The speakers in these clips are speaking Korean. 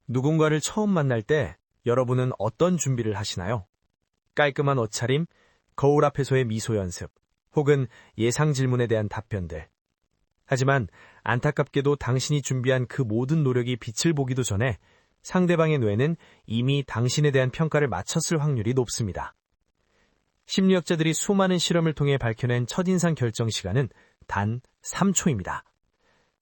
누군가를 처음 만날 때 여러분은 어떤 준비를 하시나요? 깔끔한 옷차림, 거울 앞에서의 미소 연습, 혹은 예상 질문에 대한 답변들. 하지만 안타깝게도 당신이 준비한 그 모든 노력이 빛을 보기도 전에 상대방의 뇌는 이미 당신에 대한 평가를 마쳤을 확률이 높습니다. 심리학자들이 수많은 실험을 통해 밝혀낸 첫인상 결정 시간은 단 3초입니다.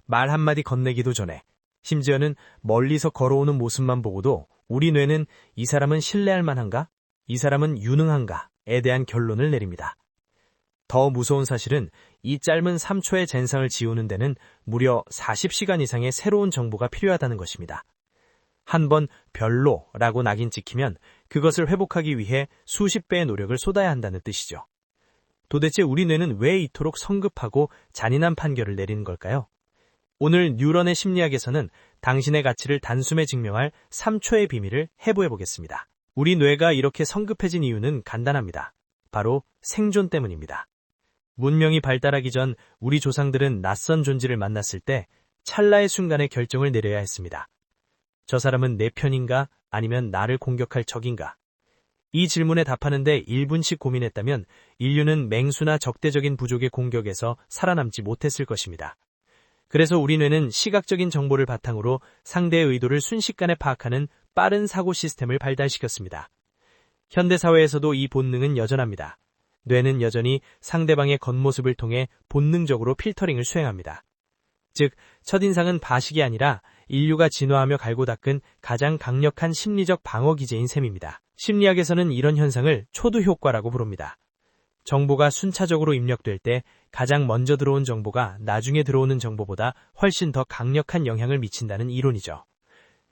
말 한마디 건네기도 전에, 심지어는 멀리서 걸어오는 모습만 보고도 우리 뇌는 이 사람은 신뢰할 만한가? 이 사람은 유능한가?에 대한 결론을 내립니다. 더 무서운 사실은 이 짧은 3초의 젠상을 지우는 데는 무려 40시간 이상의 새로운 정보가 필요하다는 것입니다. 한 번 별로라고 낙인 찍히면 그것을 회복하기 위해 수십 배의 노력을 쏟아야 한다는 뜻이죠. 도대체 우리 뇌는 왜 이토록 성급하고 잔인한 판결을 내리는 걸까요? 오늘 뉴런의 심리학에서는 당신의 가치를 단숨에 증명할 3초의 비밀을 해부해보겠습니다. 우리 뇌가 이렇게 성급해진 이유는 간단합니다. 바로 생존 때문입니다. 문명이 발달하기 전 우리 조상들은 낯선 존재를 만났을 때 찰나의 순간에 결정을 내려야 했습니다. 저 사람은 내 편인가 아니면 나를 공격할 적인가? 이 질문에 답하는데 1분씩 고민했다면 인류는 맹수나 적대적인 부족의 공격에서 살아남지 못했을 것입니다. 그래서 우리 뇌는 시각적인 정보를 바탕으로 상대의 의도를 순식간에 파악하는 빠른 사고 시스템을 발달시켰습니다. 현대사회에서도 이 본능은 여전합니다. 뇌는 여전히 상대방의 겉모습을 통해 본능적으로 필터링을 수행합니다. 즉, 첫인상은 바식이 아니라 인류가 진화하며 갈고 닦은 가장 강력한 심리적 방어 기제인 셈입니다. 심리학에서는 이런 현상을 초두 효과라고 부릅니다. 정보가 순차적으로 입력될 때 가장 먼저 들어온 정보가 나중에 들어오는 정보보다 훨씬 더 강력한 영향을 미친다는 이론이죠.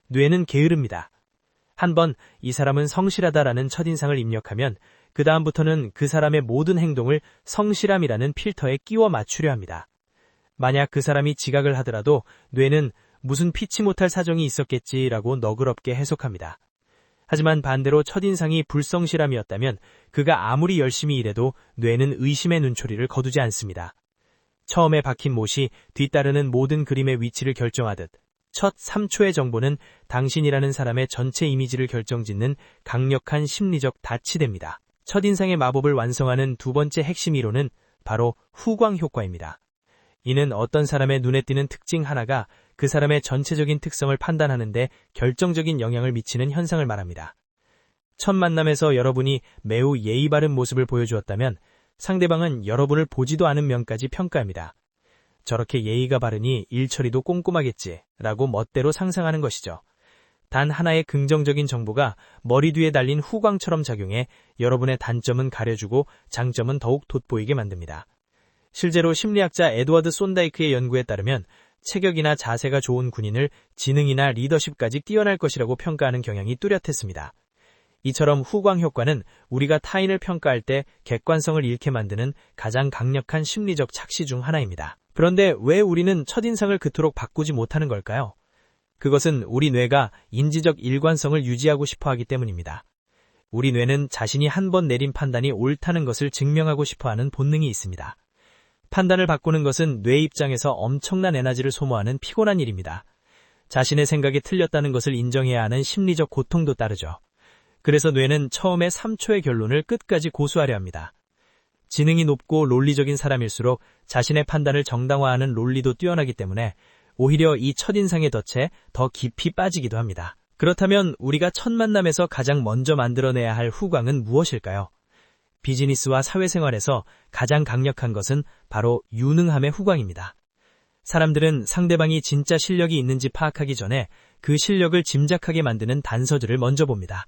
뇌는 게으릅니다. 한번 이 사람은 성실하다라는 첫인상을 입력하면 그 다음부터는 그 사람의 모든 행동을 성실함이라는 필터에 끼워 맞추려 합니다. 만약 그 사람이 지각을 하더라도 뇌는 무슨 피치 못할 사정이 있었겠지라고 너그럽게 해석합니다. 하지만 반대로 첫인상이 불성실함이었다면 그가 아무리 열심히 일해도 뇌는 의심의 눈초리를 거두지 않습니다. 처음에 박힌 못이 뒤따르는 모든 그림의 위치를 결정하듯 첫 3초의 정보는 당신이라는 사람의 전체 이미지를 결정짓는 강력한 심리적 닻이 됩니다. 첫인상의 마법을 완성하는 두 번째 핵심 이론은 바로 후광 효과입니다. 이는 어떤 사람의 눈에 띄는 특징 하나가 그 사람의 전체적인 특성을 판단하는 데 결정적인 영향을 미치는 현상을 말합니다. 첫 만남에서 여러분이 매우 예의 바른 모습을 보여주었다면 상대방은 여러분을 보지도 않은 면까지 평가합니다. 저렇게 예의가 바르니 일처리도 꼼꼼하겠지라고 멋대로 상상하는 것이죠. 단 하나의 긍정적인 정보가 머리 뒤에 달린 후광처럼 작용해 여러분의 단점은 가려주고 장점은 더욱 돋보이게 만듭니다. 실제로 심리학자 에드워드 손다이크의 연구에 따르면 체격이나 자세가 좋은 군인을 지능이나 리더십까지 뛰어날 것이라고 평가하는 경향이 뚜렷했습니다. 이처럼 후광 효과는 우리가 타인을 평가할 때 객관성을 잃게 만드는 가장 강력한 심리적 착시 중 하나입니다. 그런데 왜 우리는 첫인상을 그토록 바꾸지 못하는 걸까요? 그것은 우리 뇌가 인지적 일관성을 유지하고 싶어 하기 때문입니다. 우리 뇌는 자신이 한 번 내린 판단이 옳다는 것을 증명하고 싶어 하는 본능이 있습니다. 판단을 바꾸는 것은 뇌 입장에서 엄청난 에너지를 소모하는 피곤한 일입니다. 자신의 생각이 틀렸다는 것을 인정해야 하는 심리적 고통도 따르죠. 그래서 뇌는 처음에 3초의 결론을 끝까지 고수하려 합니다. 지능이 높고 논리적인 사람일수록 자신의 판단을 정당화하는 논리도 뛰어나기 때문에 오히려 이 첫인상의 덫에 더 깊이 빠지기도 합니다. 그렇다면 우리가 첫 만남에서 가장 먼저 만들어내야 할 후광은 무엇일까요? 비즈니스와 사회생활에서 가장 강력한 것은 바로 유능함의 후광입니다. 사람들은 상대방이 진짜 실력이 있는지 파악하기 전에 그 실력을 짐작하게 만드는 단서들을 먼저 봅니다.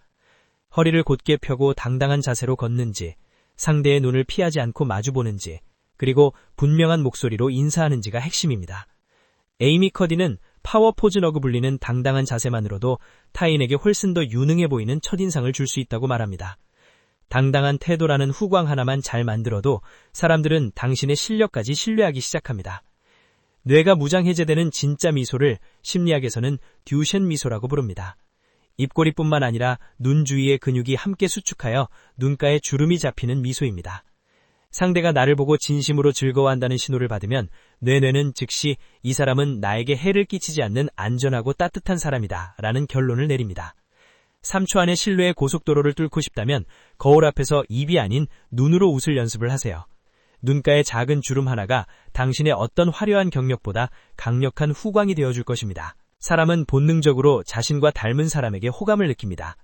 허리를 곧게 펴고 당당한 자세로 걷는지, 상대의 눈을 피하지 않고 마주보는지, 그리고 분명한 목소리로 인사하는지가 핵심입니다. 에이미 커디는 파워포즈라고 불리는 당당한 자세만으로도 타인에게 훨씬 더 유능해 보이는 첫인상을 줄 수 있다고 말합니다. 당당한 태도라는 후광 하나만 잘 만들어도 사람들은 당신의 실력까지 신뢰하기 시작합니다. 뇌가 무장해제되는 진짜 미소를 심리학에서는 듀셴 미소라고 부릅니다. 입꼬리뿐만 아니라 눈 주위의 근육이 함께 수축하여 눈가에 주름이 잡히는 미소입니다. 상대가 나를 보고 진심으로 즐거워한다는 신호를 받으면 뇌는 즉시 이 사람은 나에게 해를 끼치지 않는 안전하고 따뜻한 사람이다 라는 결론을 내립니다. 3초 안에 실내의 고속도로를 뚫고 싶다면 거울 앞에서 입이 아닌 눈으로 웃을 연습을 하세요. 눈가의 작은 주름 하나가 당신의 어떤 화려한 경력보다 강력한 후광이 되어줄 것입니다. 사람은 본능적으로 자신과 닮은 사람에게 호감을 느낍니다.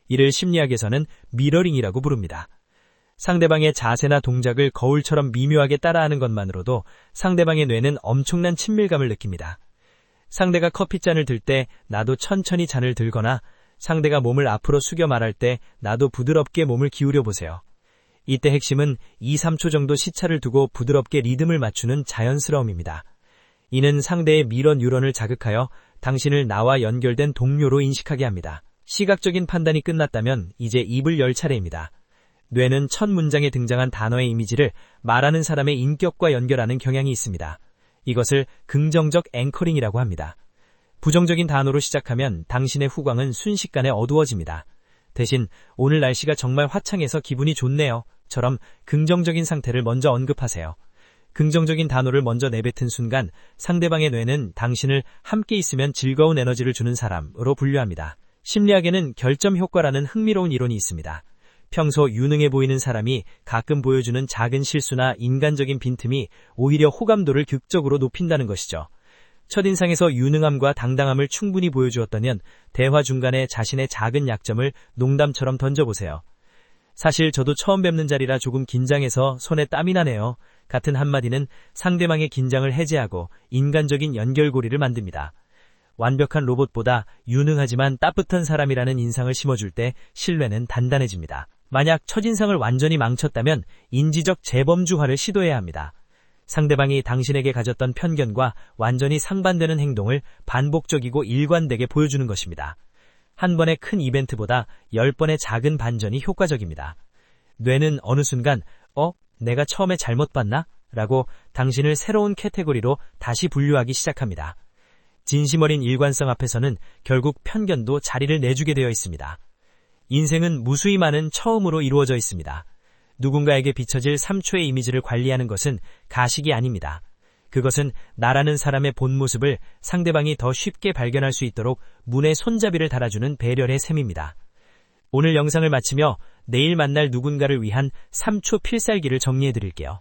이를 심리학에서는 미러링이라고 부릅니다. 상대방의 자세나 동작을 거울처럼 미묘하게 따라하는 것만으로도 상대방의 뇌는 엄청난 친밀감을 느낍니다. 상대가 커피잔을 들 때 나도 천천히 잔을 들거나 상대가 몸을 앞으로 숙여 말할 때 나도 부드럽게 몸을 기울여 보세요. 이때 핵심은 2, 3초 정도 시차를 두고 부드럽게 리듬을 맞추는 자연스러움입니다. 이는 상대의 미러 뉴런을 자극하여 당신을 나와 연결된 동료로 인식하게 합니다. 시각적인 판단이 끝났다면 이제 입을 열 차례입니다. 뇌는 첫 문장에 등장한 단어의 이미지를 말하는 사람의 인격과 연결하는 경향이 있습니다. 이것을 긍정적 앵커링이라고 합니다. 부정적인 단어로 시작하면 당신의 후광은 순식간에 어두워집니다. 대신 오늘 날씨가 정말 화창해서 기분이 좋네요 처럼 긍정적인 상태를 먼저 언급하세요. 긍정적인 단어를 먼저 내뱉은 순간 상대방의 뇌는 당신을 함께 있으면 즐거운 에너지를 주는 사람으로 분류합니다. 심리학에는 결점 효과라는 흥미로운 이론이 있습니다. 평소 유능해 보이는 사람이 가끔 보여주는 작은 실수나 인간적인 빈틈이 오히려 호감도를 극적으로 높인다는 것이죠. 첫인상에서 유능함과 당당함을 충분히 보여주었다면 대화 중간에 자신의 작은 약점을 농담처럼 던져보세요. 사실 저도 처음 뵙는 자리라 조금 긴장해서 손에 땀이 나네요. 같은 한마디는 상대방의 긴장을 해제하고 인간적인 연결고리를 만듭니다. 완벽한 로봇보다 유능하지만 따뜻한 사람이라는 인상을 심어줄 때 신뢰는 단단해집니다. 만약 첫인상을 완전히 망쳤다면 인지적 재범주화를 시도해야 합니다. 상대방이 당신에게 가졌던 편견과 완전히 상반되는 행동을 반복적이고 일관되게 보여주는 것입니다. 한 번의 큰 이벤트보다 10번의 작은 반전이 효과적입니다. 뇌는 어느 순간 내가 처음에 잘못 봤나? 라고 당신을 새로운 카테고리로 다시 분류하기 시작합니다. 진심 어린 일관성 앞에서는 결국 편견도 자리를 내주게 되어 있습니다. 인생은 무수히 많은 처음으로 이루어져 있습니다. 누군가에게 비춰질 3초의 이미지를 관리하는 것은 가식이 아닙니다. 그것은 나라는 사람의 본 모습을 상대방이 더 쉽게 발견할 수 있도록 문의 손잡이를 달아주는 배려의 셈입니다. 오늘 영상을 마치며 내일 만날 누군가를 위한 3초 필살기를 정리해드릴게요.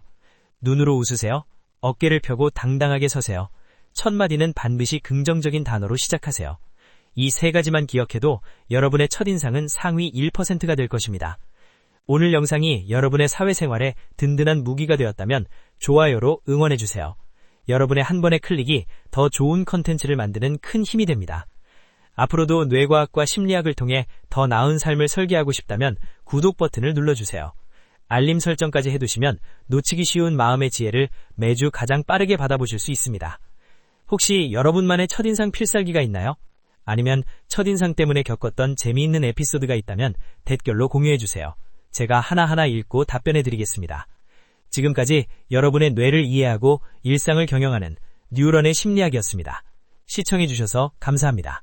눈으로 웃으세요. 어깨를 펴고 당당하게 서세요. 첫 마디는 반드시 긍정적인 단어로 시작하세요. 이 세 가지만 기억해도 여러분의 첫인상은 상위 1%가 될 것입니다. 오늘 영상이 여러분의 사회생활에 든든한 무기가 되었다면 좋아요로 응원해주세요. 여러분의 한 번의 클릭이 더 좋은 컨텐츠를 만드는 큰 힘이 됩니다. 앞으로도 뇌과학과 심리학을 통해 더 나은 삶을 설계하고 싶다면 구독 버튼을 눌러주세요. 알림 설정까지 해두시면 놓치기 쉬운 마음의 지혜를 매주 가장 빠르게 받아보실 수 있습니다. 혹시 여러분만의 첫인상 필살기가 있나요? 아니면 첫인상 때문에 겪었던 재미있는 에피소드가 있다면 댓글로 공유해주세요. 제가 하나하나 읽고 답변해드리겠습니다. 지금까지 여러분의 뇌를 이해하고 일상을 경영하는 뉴런의 심리학이었습니다. 시청해주셔서 감사합니다.